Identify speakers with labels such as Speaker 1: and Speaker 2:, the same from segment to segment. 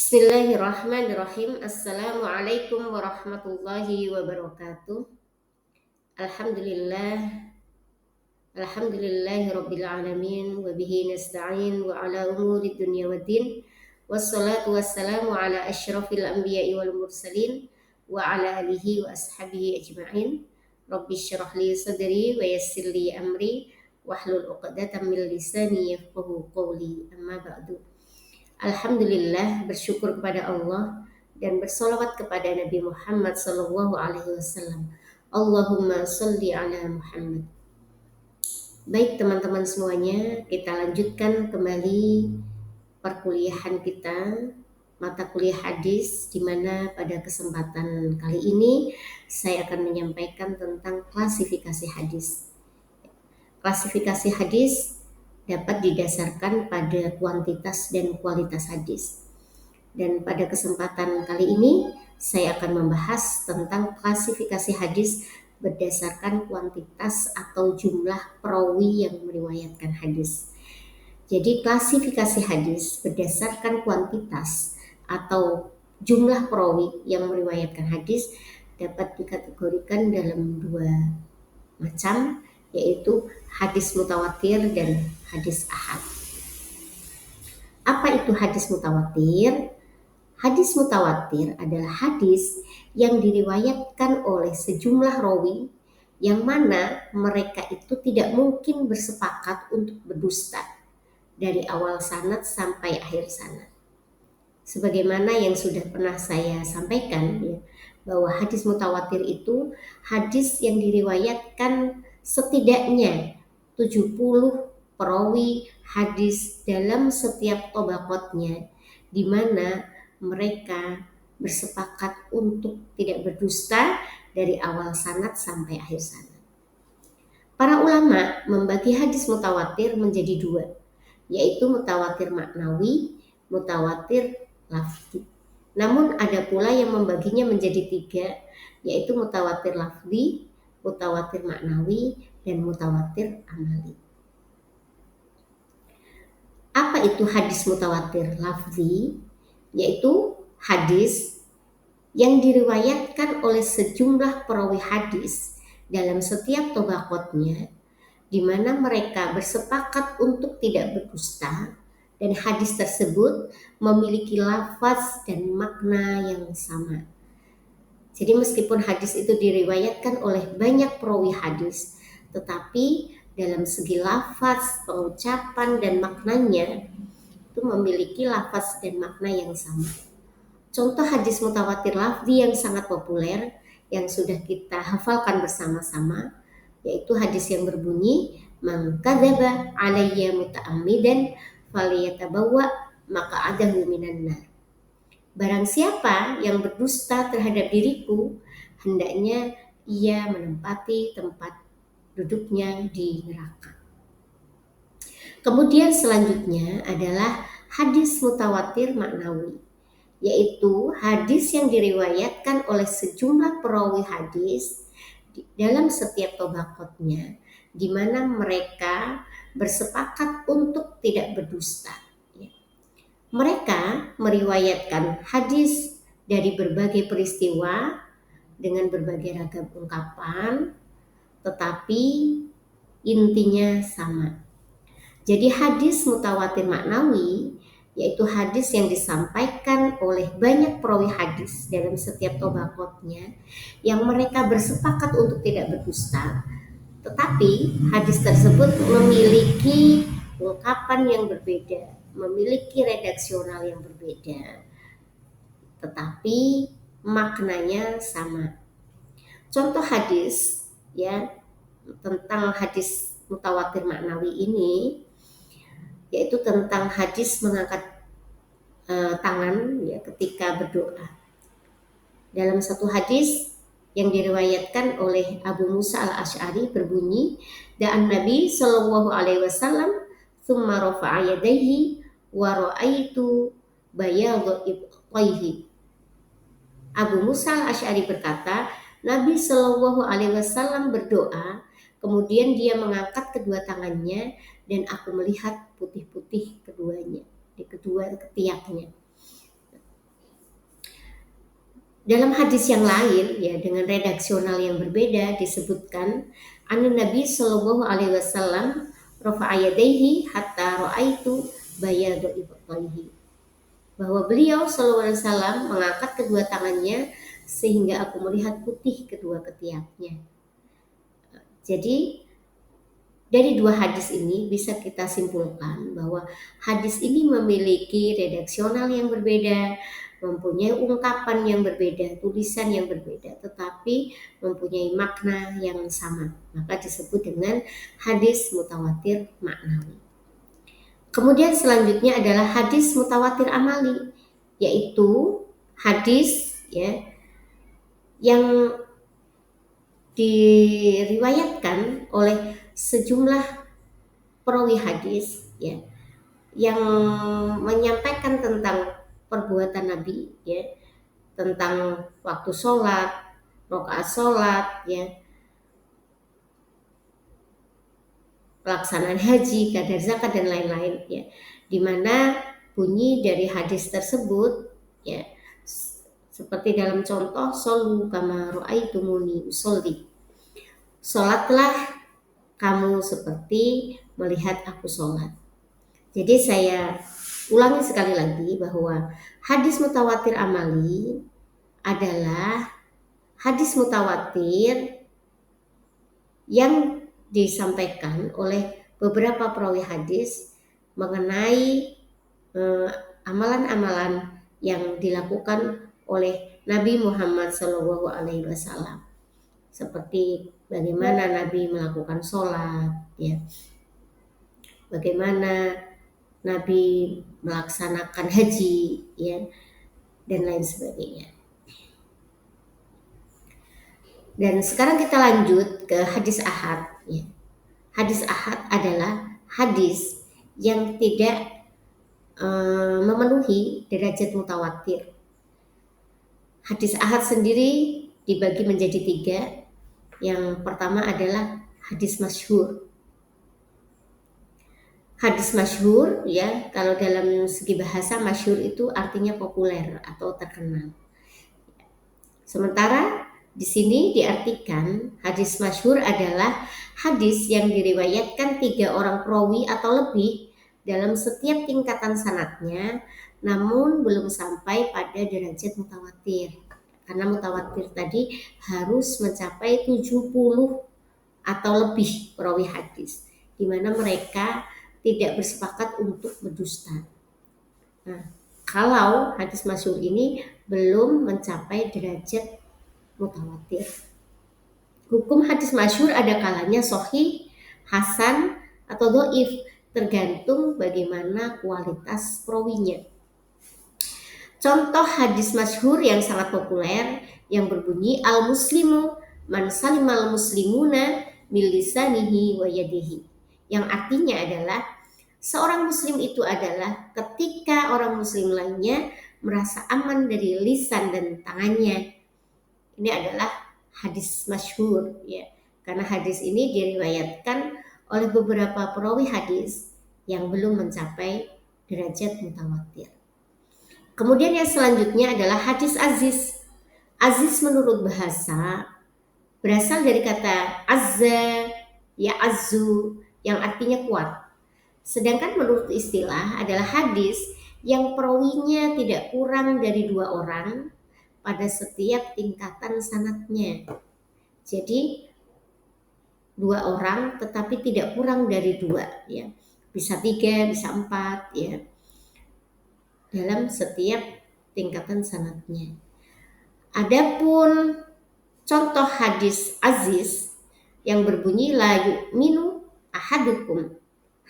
Speaker 1: Bismillahirrahmanirrahim. Assalamualaikum warahmatullahi wabarakatuh. Alhamdulillah, alhamdulillahi rabbil alamin, wa bihi nasta'in wa ala umuri dunya waddin. Wassalatu wassalamu ala asyrafil anbiya'i wal mursalin wa ala alihi wa ashabihi ajma'in. Rabbi syrah li sadri wa yassir li amri wahlul 'uqdatam min lisani yafqahu qawli. Amma ba'du. Alhamdulillah, bersyukur kepada Allah dan bersolawat kepada Nabi Muhammad Sallallahu Alaihi Wasallam. Allahumma sholli ala Muhammad. Baik teman-teman semuanya, kita lanjutkan kembali perkuliahan kita, mata kuliah hadis, di mana pada kesempatan kali ini saya akan menyampaikan tentang klasifikasi hadis. Klasifikasi hadis dapat didasarkan pada kuantitas dan kualitas hadis. Dan pada kesempatan kali ini saya akan membahas tentang klasifikasi hadis berdasarkan kuantitas atau jumlah perawi yang meriwayatkan hadis. Jadi klasifikasi hadis berdasarkan kuantitas atau jumlah perawi yang meriwayatkan hadis dapat dikategorikan dalam dua macam, yaitu hadis mutawatir dan hadis ahad. Apa itu hadis mutawatir? Hadis mutawatir adalah hadis yang diriwayatkan oleh sejumlah rawi yang mana mereka itu tidak mungkin bersepakat untuk berdusta dari awal sanad sampai akhir sanad. Sebagaimana yang sudah pernah saya sampaikan ya, bahwa hadis mutawatir itu hadis yang diriwayatkan setidaknya 70 perawi hadis dalam setiap tabaqatnya, di mana mereka bersepakat untuk tidak berdusta dari awal sanad sampai akhir sanad. Para ulama membagi hadis mutawatir menjadi dua, yaitu mutawatir maknawi, mutawatir lafzi. Namun ada pula yang membaginya menjadi tiga, yaitu mutawatir lafzi, mutawatir maknawi, dan mutawatir amali. Apa itu hadis mutawatir lafzi? Yaitu hadis yang diriwayatkan oleh sejumlah perawi hadis dalam setiap tabaqatnya, di mana mereka bersepakat untuk tidak berdusta, dan hadis tersebut memiliki lafaz dan makna yang sama. Jadi meskipun hadis itu diriwayatkan oleh banyak perawi hadis, tetapi dalam segi lafaz, pengucapan, dan maknanya itu memiliki lafaz dan makna yang sama. Contoh hadis mutawatir lafzi yang sangat populer yang sudah kita hafalkan bersama-sama, yaitu hadis yang berbunyi man kadzaba alayya muta'ammidan falyatabawwa maq'adahu minan nar. Barang siapa yang berdusta terhadap diriku, hendaknya ia menempati tempat duduknya di neraka. Kemudian selanjutnya adalah hadis mutawatir maknawi, yaitu hadis yang diriwayatkan oleh sejumlah perawi hadis dalam setiap tabaqatnya, di mana mereka bersepakat untuk tidak berdusta. Mereka meriwayatkan hadis dari berbagai peristiwa dengan berbagai ragam ungkapan, tetapi intinya sama. Jadi hadis mutawatir maknawi yaitu hadis yang disampaikan oleh banyak perawi hadis dalam setiap tabaqatnya yang mereka bersepakat untuk tidak berdusta, tetapi hadis tersebut memiliki ungkapan yang berbeda, memiliki redaksional yang berbeda, tetapi maknanya sama. Contoh hadis ya tentang hadis mutawatir maknawi ini yaitu tentang hadis mengangkat tangan ya ketika berdoa. Dalam satu hadis yang diriwayatkan oleh Abu Musa al-Asy'ari berbunyi, da'an Nabi sallallahu alaihi wasallam tsumma rafa'a yadayhi wa ra'aitu bayadha ibtayhi. Abu Musa al-Asy'ari berkata, Nabi sallallahu alaihi wasallam berdoa, kemudian dia mengangkat kedua tangannya dan aku melihat putih-putih keduanya di kedua ketiaknya. Dalam hadis yang lain ya dengan redaksional yang berbeda disebutkan Nabi Shallallahu Alaihi Wasallam rafa'a yadayhi hatta ra'aitu bayadu ibtayhi, bahwa beliau Shallallahu Alaihi Wasallam mengangkat kedua tangannya sehingga aku melihat putih kedua ketiaknya. Jadi dari dua hadis ini bisa kita simpulkan bahwa hadis ini memiliki redaksional yang berbeda, mempunyai ungkapan yang berbeda, tulisan yang berbeda, tetapi mempunyai makna yang sama. Maka disebut dengan hadis mutawatir maknawi. Kemudian selanjutnya adalah hadis mutawatir amali, yaitu hadis ya yang diriwayatkan oleh sejumlah perawi hadis ya yang menyampaikan tentang perbuatan Nabi ya, tentang waktu sholat, rakaat sholat ya, pelaksanaan haji, kadar zakat dan lain-lain ya, dimana bunyi dari hadis tersebut ya seperti dalam contoh shollu kama ra'aitumuni usolli, sholatlah kamu seperti melihat aku sholat. Jadi saya ulangi sekali lagi bahwa hadis mutawatir amali adalah hadis mutawatir yang disampaikan oleh beberapa perawi hadis mengenai amalan-amalan yang dilakukan oleh Nabi Muhammad SAW, seperti bagaimana Nabi melakukan sholat, ya, bagaimana Nabi melaksanakan haji, ya, dan lain sebagainya. Dan sekarang kita lanjut ke hadis ahad. Ya. Hadis ahad adalah hadis yang tidak memenuhi derajat mutawatir. Hadis ahad sendiri dibagi menjadi 3. Yang pertama adalah hadis masyhur. Hadis masyhur ya, kalau dalam segi bahasa masyhur itu artinya populer atau terkenal. Sementara di sini diartikan hadis masyhur adalah hadis yang diriwayatkan 3 orang perawi atau lebih dalam setiap tingkatan sanadnya, namun belum sampai pada derajat mutawatir. Karena mutawatir tadi harus mencapai 70 atau lebih perawi hadis, di mana mereka tidak bersepakat untuk berdusta. Nah, kalau hadis masyhur ini belum mencapai derajat mutawatir. Hukum hadis masyhur ada kalanya sahih, hasan, atau dhaif, tergantung bagaimana kualitas perawinya. Contoh hadis masyhur yang sangat populer yang berbunyi al-muslimu man salimal muslimuna bil lisanihi wa yadihi, yang artinya adalah seorang muslim itu adalah ketika orang muslim lainnya merasa aman dari lisan dan tangannya. Ini adalah hadis masyhur ya, karena hadis ini diriwayatkan oleh beberapa perawi hadis yang belum mencapai derajat mutawatir. Kemudian yang selanjutnya adalah hadis aziz. Aziz menurut bahasa berasal dari kata azza ya azzu yang artinya kuat. Sedangkan menurut istilah adalah hadis yang perawinya tidak kurang dari 2 orang pada setiap tingkatan sanadnya. Jadi 2 orang tetapi tidak kurang dari 2 ya. Bisa 3, bisa 4 ya. Dalam setiap tingkatan sanadnya. Adapun contoh hadis aziz yang berbunyi la yu'minu ahadukum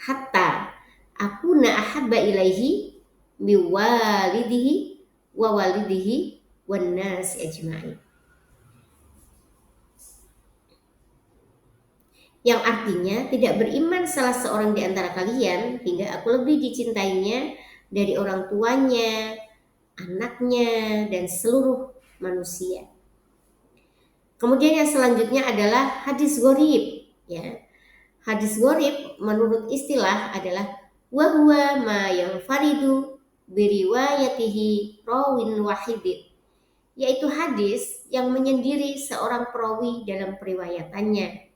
Speaker 1: hatta akuna ahabba ilaihi biwalidihi wa walidihi wan nas ajma'in, yang artinya tidak beriman salah seorang di antara kalian hingga aku lebih dicintainya dari orang tuanya, anaknya, dan seluruh manusia. Kemudian yang selanjutnya adalah hadis gharib ya. Hadis gharib menurut istilah adalah wa huwa ma yanfaridu biriwayatihi rawin wahidin, yaitu hadis yang menyendiri seorang perawi dalam periwayatannya.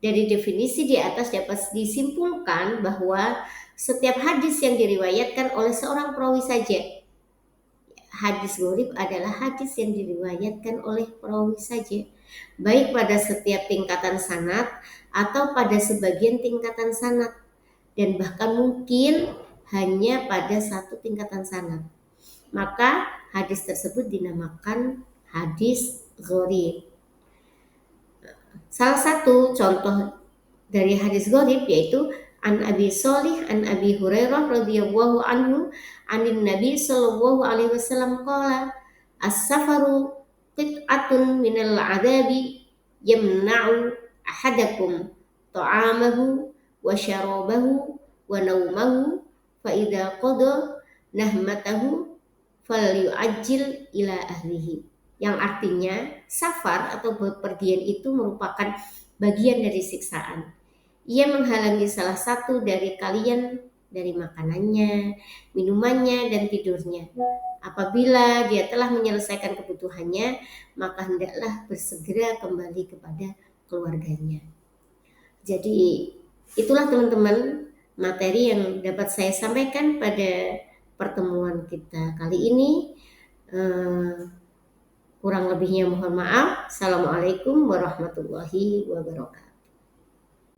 Speaker 1: Dari definisi di atas dapat disimpulkan bahwa setiap hadis yang diriwayatkan oleh seorang perawi saja. Hadis gharib adalah hadis yang diriwayatkan oleh perawi saja, baik pada setiap tingkatan sanad atau pada sebagian tingkatan sanad, dan bahkan mungkin hanya pada satu tingkatan sanad. Maka hadis tersebut dinamakan hadis gharib. Salah satu contoh dari hadis gharib yaitu an Abi Shalih an Abi Hurairah radhiyallahu anhu anin Nabi sallallahu alaihi wasallam qala as-safaru qit'atun minal adabi yamna'u ahadakum ta'amahu wa syarabahu wa naumahu fa idza qada nahmatahu falyu'ajjil ila ahlihi, yang artinya safar atau bepergian itu merupakan bagian dari siksaan. Ia menghalangi salah satu dari kalian dari makanannya, minumannya, dan tidurnya. Apabila dia telah menyelesaikan kebutuhannya, maka hendaklah bersegera kembali kepada keluarganya. Jadi itulah teman-teman materi yang dapat saya sampaikan pada pertemuan kita kali ini. Kurang lebihnya mohon maaf. Assalamualaikum warahmatullahi wabarakatuh.